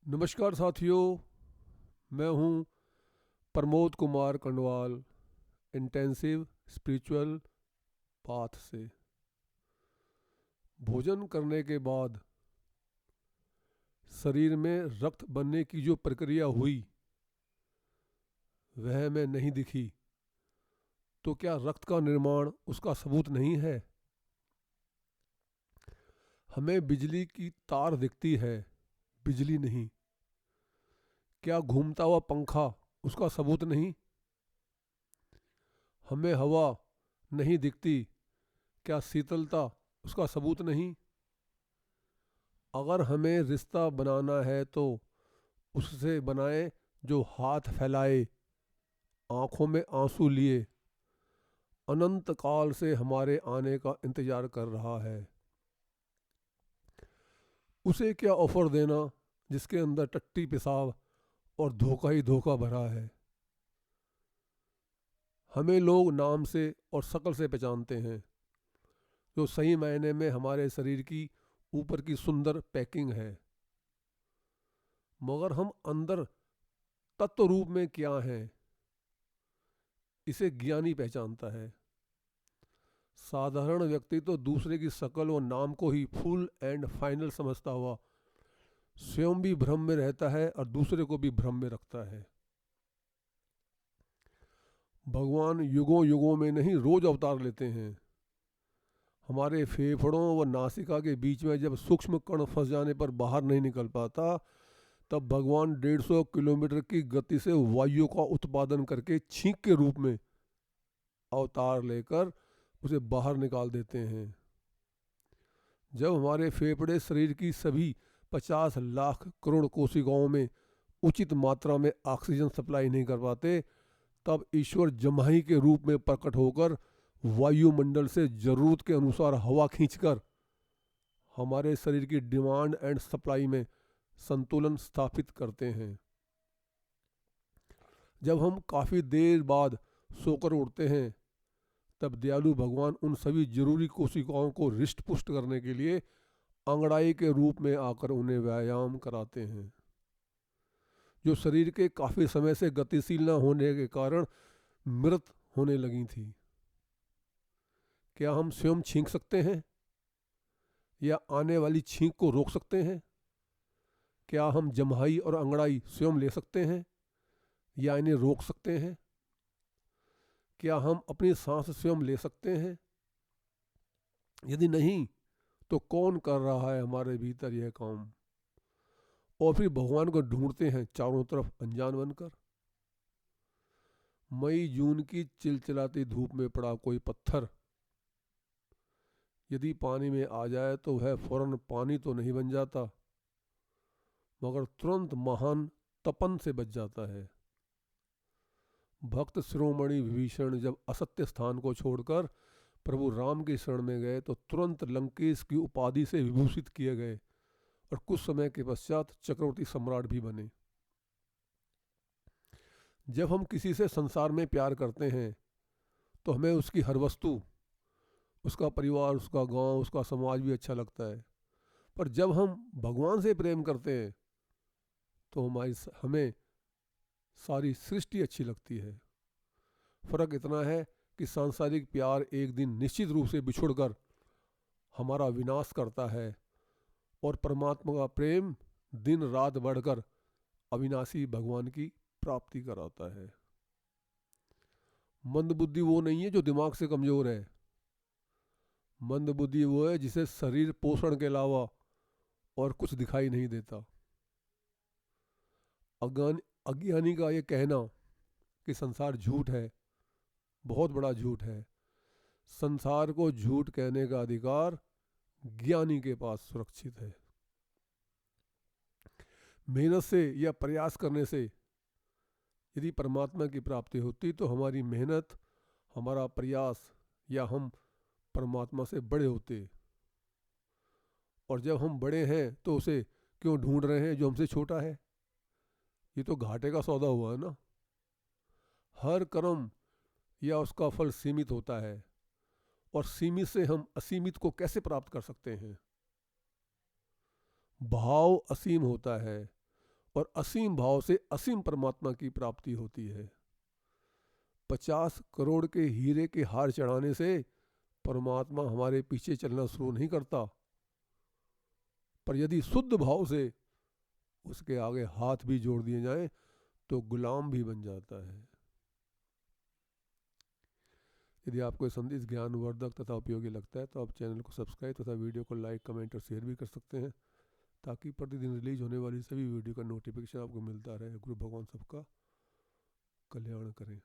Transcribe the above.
नमस्कार साथियों। मैं हूं Pramod Kumar Kandwal, intensive spiritual path से। भोजन करने के बाद शरीर में रक्त बनने की जो प्रक्रिया हुई वह में नहीं दिखी, तो क्या रक्त का निर्माण उसका सबूत नहीं है? हमें बिजली की तार दिखती है, बिजली नहीं। क्या घूमता हुआ पंखा उसका सबूत नहीं? हमें हवा नहीं दिखती, क्या शीतलता उसका सबूत नहीं? अगर हमें रिश्ता बनाना है तो उससे बनाए जो हाथ फैलाए, आंखों में आंसू लिए, अनंत काल से हमारे आने का इंतजार कर रहा है। उसे क्या ऑफर देना जिसके अंदर टट्टी पेशाब और धोखा ही धोखा भरा है। हमें लोग नाम से और शक्ल से पहचानते हैं, जो सही मायने में हमारे शरीर की ऊपर की सुंदर पैकिंग है, मगर हम अंदर तत्व रूप में क्या हैं इसे ज्ञानी पहचानता है। साधारण व्यक्ति तो दूसरे की शक्ल और नाम को ही फुल एंड फाइनल समझता हुआ स्वयं भी भ्रम में रहता है और दूसरे को भी भ्रम में रखता है। भगवान युगों युगों में नहीं, रोज अवतार लेते हैं। हमारे फेफड़ों व नासिका के बीच में जब सूक्ष्म कण फंस जाने पर बाहर नहीं निकल पाता, तब भगवान 150 किलोमीटर की गति से वायु का उत्पादन करके छींक के रूप में अवतार लेकर उसे बाहर निकाल देते हैं। जब हमारे फेफड़े शरीर की सभी 50 लाख करोड़ कोशिकाओं में उचित मात्रा में ऑक्सीजन सप्लाई नहीं कर पाते, तब ईश्वर जम्हाई के रूप में प्रकट होकर वायुमंडल से जरूरत के अनुसार हवा खींचकर हमारे शरीर की डिमांड एंड सप्लाई में संतुलन स्थापित करते हैं। जब हम काफ़ी देर बाद सोकर उठते हैं, तब दयालु भगवान उन सभी जरूरी कोशिकाओं को रिष्ट पुष्ट करने के लिए अंगड़ाई के रूप में आकर उन्हें व्यायाम कराते हैं, जो शरीर के काफ़ी समय से गतिशील न होने के कारण मृत होने लगी थी। क्या हम स्वयं छींक सकते हैं या आने वाली छींक को रोक सकते हैं? क्या हम जम्हाई और अंगड़ाई स्वयं ले सकते हैं या इन्हें रोक सकते हैं? क्या हम अपनी सांस स्वयं ले सकते हैं? यदि नहीं, तो कौन कर रहा है हमारे भीतर यह काम? और फिर भगवान को ढूंढते हैं चारों तरफ अनजान बनकर। मई जून की चिलचिलाती धूप में पड़ा कोई पत्थर यदि पानी में आ जाए तो वह फौरन पानी तो नहीं बन जाता, मगर तुरंत महान तपन से बच जाता है। भक्त शिरोमणि विभीषण जब असत्य स्थान को छोड़कर प्रभु राम की शरण में गए तो तुरंत लंकेश की उपाधि से विभूषित किए गए और कुछ समय के पश्चात चक्रवर्ती सम्राट भी बने। जब हम किसी से संसार में प्यार करते हैं तो हमें उसकी हर वस्तु, उसका परिवार, उसका गांव, उसका समाज भी अच्छा लगता है। पर जब हम भगवान से प्रेम करते हैं तो हमें सारी सृष्टि अच्छी लगती है। फ़र्क इतना है कि सांसारिक प्यार एक दिन निश्चित रूप से बिछुड़कर हमारा विनाश करता है और परमात्मा का प्रेम दिन रात बढ़कर अविनाशी भगवान की प्राप्ति कराता है। मंदबुद्धि वो नहीं है जो दिमाग से कमज़ोर है। मंदबुद्धि वो है जिसे शरीर पोषण के अलावा और कुछ दिखाई नहीं देता। अज्ञानी का ये कहना कि संसार झूठ है, बहुत बड़ा झूठ है। संसार को झूठ कहने का अधिकार ज्ञानी के पास सुरक्षित है। मेहनत से या प्रयास करने से यदि परमात्मा की प्राप्ति होती तो हमारी मेहनत, हमारा प्रयास या हम परमात्मा से बड़े होते। और जब हम बड़े हैं तो उसे क्यों ढूंढ रहे हैं जो हमसे छोटा है? ये तो घाटे का सौदा हुआ है ना। हर कर्म या उसका फल सीमित होता है, और सीमित से हम असीमित को कैसे प्राप्त कर सकते हैं? भाव असीम होता है और असीम भाव से असीम परमात्मा की प्राप्ति होती है। 50 करोड़ के हीरे के हार चढ़ाने से परमात्मा हमारे पीछे चलना शुरू नहीं करता, पर यदि शुद्ध भाव से उसके आगे हाथ भी जोड़ दिए जाएं तो गुलाम भी बन जाता है। यदि आपको ये संदेश ज्ञानवर्धक तथा उपयोगी लगता है तो आप चैनल को सब्सक्राइब तथा वीडियो को लाइक, कमेंट और शेयर भी कर सकते हैं, ताकि प्रतिदिन रिलीज होने वाली सभी वीडियो का नोटिफिकेशन आपको मिलता रहे। गुरु भगवान सबका कल्याण करें।